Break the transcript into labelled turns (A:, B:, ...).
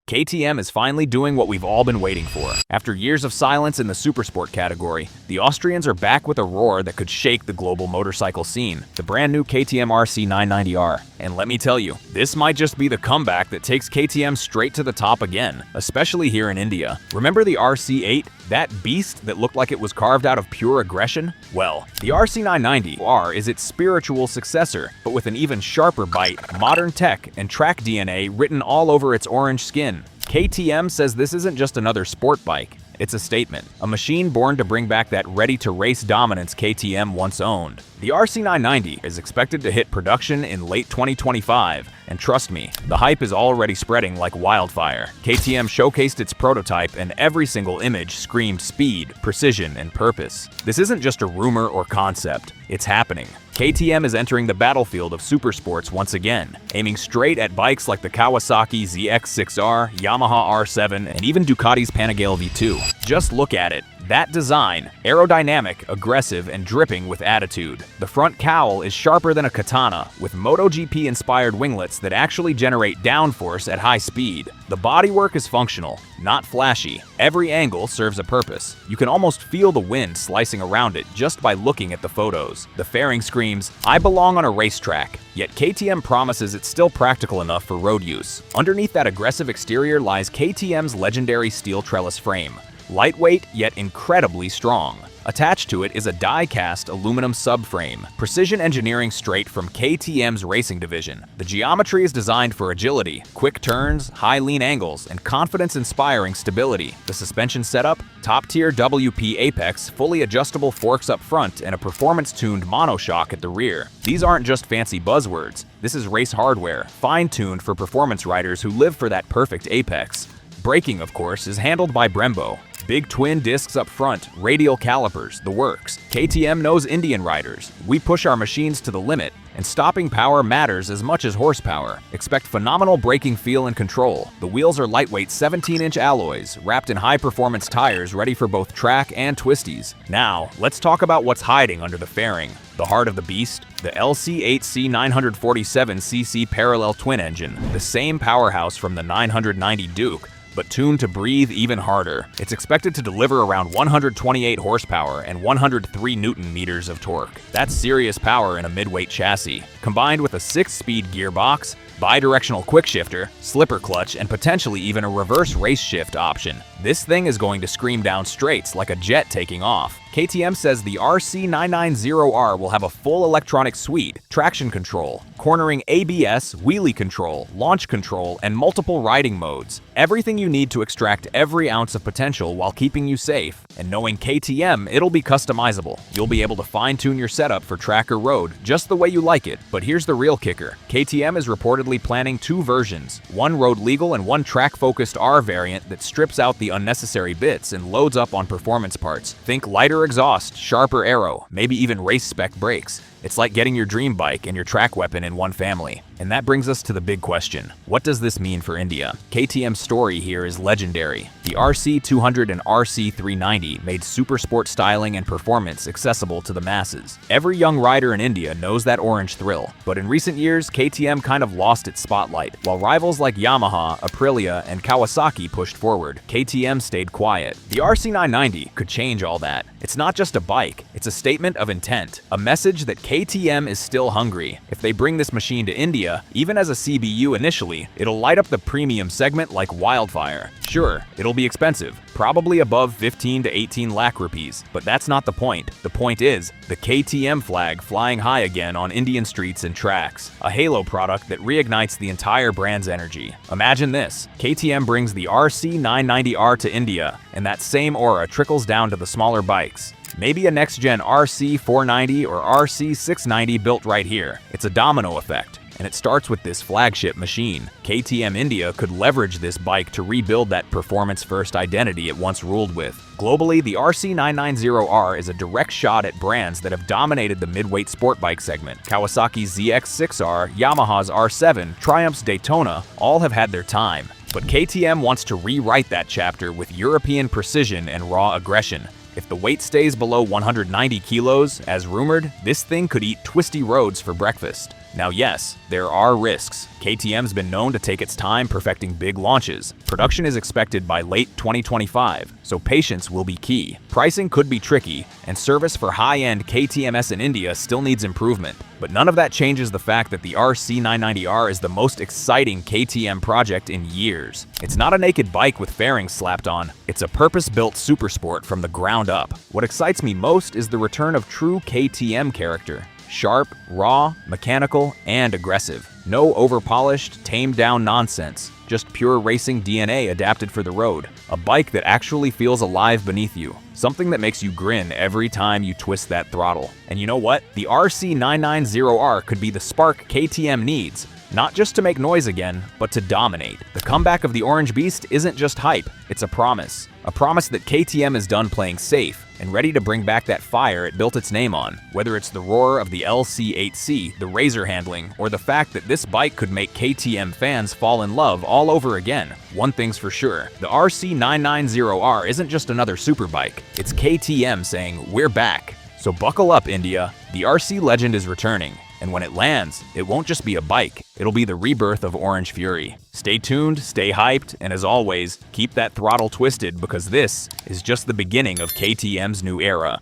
A: KTM is finally doing what we've all been waiting for. After years of silence in the supersport category, the Austrians are back with a roar that could shake the global motorcycle scene, the brand new KTM RC 990R. And let me tell you, this might just be the comeback that takes KTM straight to the top again, especially here in India. Remember the RC8? That beast that looked like it was carved out of pure aggression? Well, the RC 990R is its spiritual successor, but with an even sharper bite, modern tech, and track DNA written all over its orange skin. KTM says this isn't just another sport bike. It's a statement, a machine born to bring back that ready-to-race dominance KTM once owned. The RC 990 is expected to hit production in late 2025, and trust me, the hype is already spreading like wildfire. KTM showcased its prototype, and every single image screamed speed, precision, and purpose. This isn't just a rumor or concept, it's happening. KTM is entering the battlefield of supersports once again, aiming straight at bikes like the Kawasaki ZX-6R, Yamaha R7, and even Ducati's Panigale V2. Just look at it. That design, aerodynamic, aggressive, and dripping with attitude. The front cowl is sharper than a katana, with MotoGP-inspired winglets that actually generate downforce at high speed. The bodywork is functional, not flashy. Every angle serves a purpose. You can almost feel the wind slicing around it just by looking at the photos. The fairing screams, "I belong on a racetrack," yet KTM promises it's still practical enough for road use. Underneath that aggressive exterior lies KTM's legendary steel trellis frame. Lightweight, yet incredibly strong. Attached to it is a die-cast aluminum subframe, precision engineering straight from KTM's racing division. The geometry is designed for agility, quick turns, high lean angles, and confidence-inspiring stability. The suspension setup? Top-tier WP Apex, fully adjustable forks up front, and a performance-tuned monoshock at the rear. These aren't just fancy buzzwords. This is race hardware, fine-tuned for performance riders who live for that perfect apex. Braking, of course, is handled by Brembo. Big twin discs up front, radial calipers, the works. KTM knows Indian riders. We push our machines to the limit, and stopping power matters as much as horsepower. Expect phenomenal braking feel and control. The wheels are lightweight 17-inch alloys, wrapped in high-performance tires ready for both track and twisties. Now, let's talk about what's hiding under the fairing. The heart of the beast? The LC8C 947cc parallel twin engine, the same powerhouse from the 990 Duke, but tuned to breathe even harder. It's expected to deliver around 128 horsepower and 103 Newton-meters of torque. That's serious power in a midweight chassis. Combined with a 6-speed gearbox, bi-directional quickshifter, slipper clutch, and potentially even a reverse race shift option, this thing is going to scream down straights like a jet taking off. KTM says the RC 990R will have a full electronic suite, traction control, cornering ABS, wheelie control, launch control, and multiple riding modes. Everything you need to extract every ounce of potential while keeping you safe. And knowing KTM, it'll be customizable. You'll be able to fine-tune your setup for track or road just the way you like it. But here's the real kicker. KTM is reportedly planning 2 versions, one road legal and one track-focused R variant that strips out the unnecessary bits and loads up on performance parts. Think lighter exhaust, sharper aero, maybe even race-spec brakes. It's like getting your dream bike and your track weapon in one family. And that brings us to the big question. What does this mean for India? KTM's story here is legendary. The RC200 and RC390 made supersport styling and performance accessible to the masses. Every young rider in India knows that orange thrill. But in recent years, KTM kind of lost its spotlight. While rivals like Yamaha, Aprilia, and Kawasaki pushed forward, KTM stayed quiet. The RC 990 could change all that. It's not just a bike, it's a statement of intent, a message that KTM is still hungry. If they bring this machine to India, even as a CBU initially, it'll light up the premium segment like wildfire. Sure, it'll be expensive, probably above 15 to 18 lakh rupees, but that's not the point. The point is, the KTM flag flying high again on Indian streets and tracks, a halo product that reignites the entire brand's energy. Imagine this, KTM brings the RC 990R to India, and that same aura trickles down to the smaller bikes. Maybe a next-gen RC 490 or RC 690 built right here. It's a domino effect, and it starts with this flagship machine. KTM India could leverage this bike to rebuild that performance-first identity it once ruled with. Globally, the RC 990R is a direct shot at brands that have dominated the midweight sport bike segment. Kawasaki's ZX-6R, Yamaha's R7, Triumph's Daytona all have had their time. But KTM wants to rewrite that chapter with European precision and raw aggression. If the weight stays below 190 kilos, as rumored, this thing could eat twisty roads for breakfast. Now yes, there are risks. KTM's been known to take its time perfecting big launches. Production is expected by late 2025, so patience will be key. Pricing could be tricky, and service for high-end KTMs in India still needs improvement. But none of that changes the fact that the RC990R is the most exciting KTM project in years. It's not a naked bike with fairings slapped on, it's a purpose-built supersport from the ground up. What excites me most is the return of true KTM character. Sharp, raw, mechanical, and aggressive. No over-polished, tamed-down nonsense. Just pure racing DNA adapted for the road. A bike that actually feels alive beneath you. Something that makes you grin every time you twist that throttle. And you know what? The RC990R could be the spark KTM needs. Not just to make noise again, but to dominate. The comeback of the Orange Beast isn't just hype, it's a promise. A promise that KTM is done playing safe and ready to bring back that fire it built its name on. Whether it's the roar of the LC8C, the razor handling, or the fact that this bike could make KTM fans fall in love all over again, one thing's for sure, the RC990R isn't just another superbike, it's KTM saying, "We're back." So buckle up, India. The RC legend is returning. And when it lands, it won't just be a bike, it'll be the rebirth of Orange Fury. Stay tuned, stay hyped, and as always, keep that throttle twisted because this is just the beginning of KTM's new era.